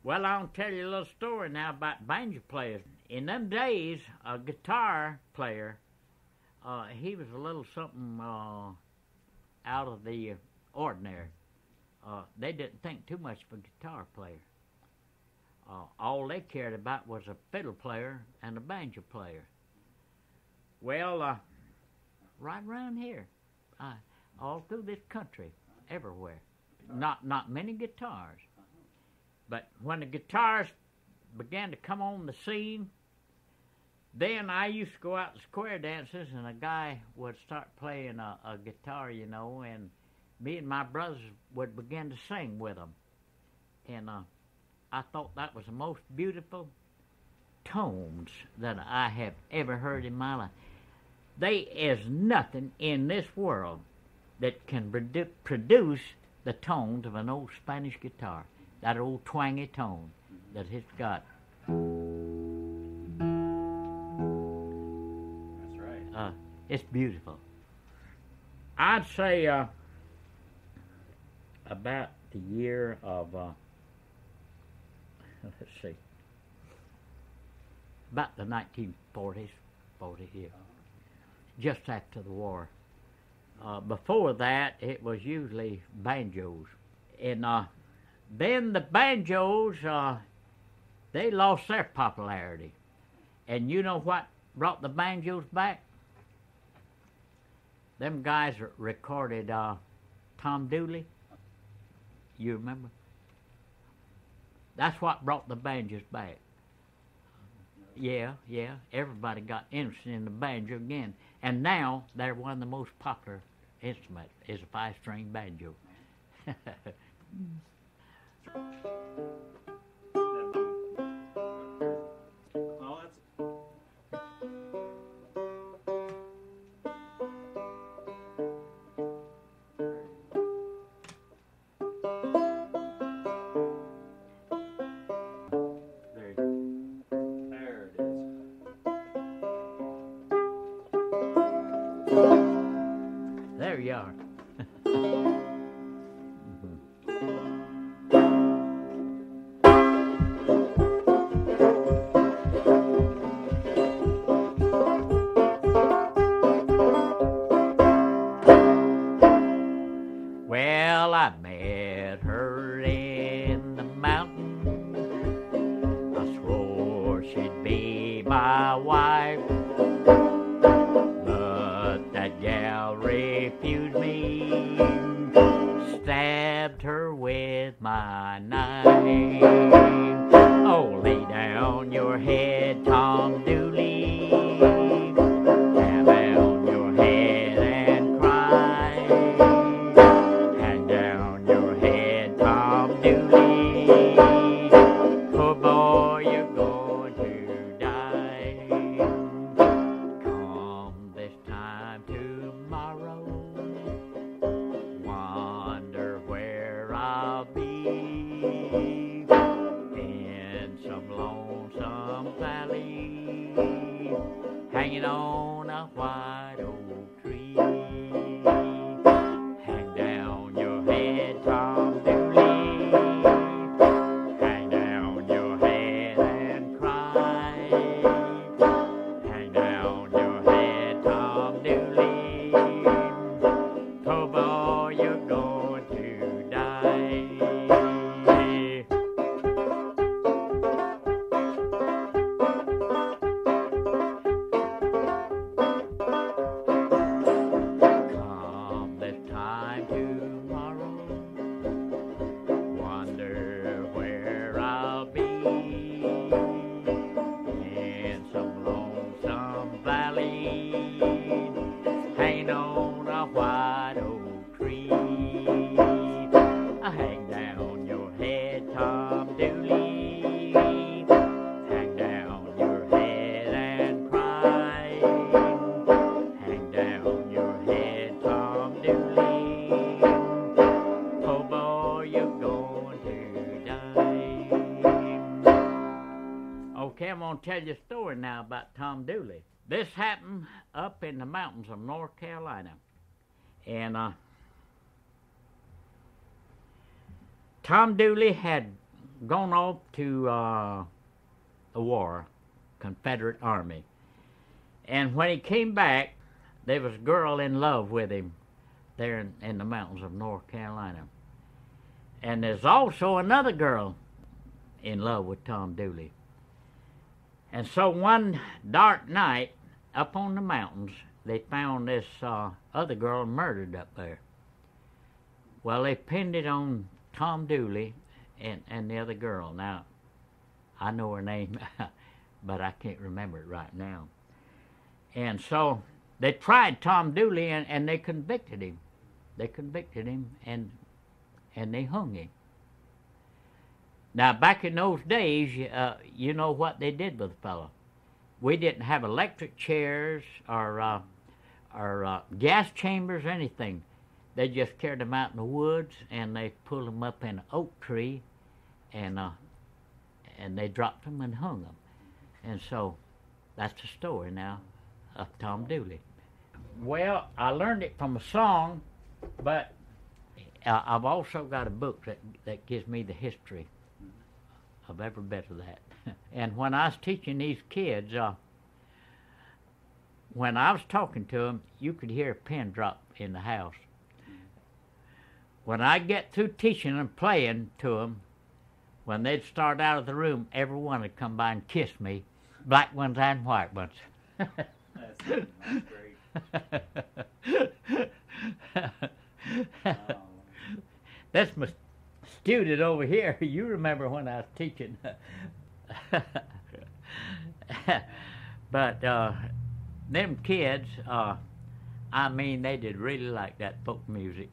Well, I'll tell you a little story now about banjo players. In them days, a guitar player, he was a little something out of the ordinary. They didn't think too much of a guitar player. All they cared about was a fiddle player and a banjo player. Well, right around here, all through this country, everywhere, not many guitars. But when the guitars began to come on the scene, then I used to go out to square dances, and a guy would start playing a guitar, and me and my brothers would begin to sing with him. And I thought that was the most beautiful tones that I have ever heard in my life. There is nothing in this world that can produce the tones of an old Spanish guitar, that old twangy tone that it's got. That's right. It's beautiful. I'd say about the year of, let's see, about the 1940s, yeah, just after the war. Before that, it was usually banjos. And then the banjos, they lost their popularity. And you know what brought the banjos back? Them guys recorded Tom Dooley. You remember? That's what brought the banjos back. Yeah. Everybody got interested in the banjo again. And now they're one of the most popular instruments is a 5-string banjo. There you are. Well, I met her in the mountain. I swore she'd be my wife. Refused me, stabbed her with my knife. Oh, lay down your head, Tom Dooley, hang down your head and cry. Hang down your head, Tom Dooley, poor boy, you're going to die. Come this time tomorrow, wonder where I'll be, in some lonesome valley, hanging on a white oak tree. Hang down your head, Tom Dooley, hang down your head and cry. Hang down your head, Tom Dooley, oh boy, you're going to die. Come this time tomorrow, wonder where I'll be, in some lonesome valley, hanging on a white oak tree. Hang down your head, Tom Dooley, hang down your head and cry. Hang down your head, Tom Dooley, oh boy, you're going to die. Okay, I'm going to tell you a story now about Tom Dooley. This happened up in the mountains of North Carolina. And Tom Dooley had gone off to the war, Confederate Army. And when he came back, there was a girl in love with him there in the mountains of North Carolina. And there's also another girl in love with Tom Dooley. And so one dark night, up on the mountains, they found this other girl murdered up there. Well, they pinned it on Tom Dooley and the other girl. Now, I know her name, but I can't remember it right now. And so they tried Tom Dooley, and they convicted him. They convicted him, and they hung him. Now, back in those days, you know what they did with the fellow. We didn't have electric chairs or gas chambers or anything. They just carried him out in the woods, and they pulled him up in an oak tree, and they dropped him and hung him. And so that's the story now of Tom Dooley. Well, I learned it from a song, but I've also got a book that gives me the history of every bit of that. And when I was teaching these kids, when I was talking to them, you could hear a pin drop in the house. When I get through teaching and playing to them, when they'd start out of the room, everyone would come by and kiss me, black ones and white ones. That's great. That's my student over here. You remember when I was teaching. But them kids, I mean, they did really like that folk music.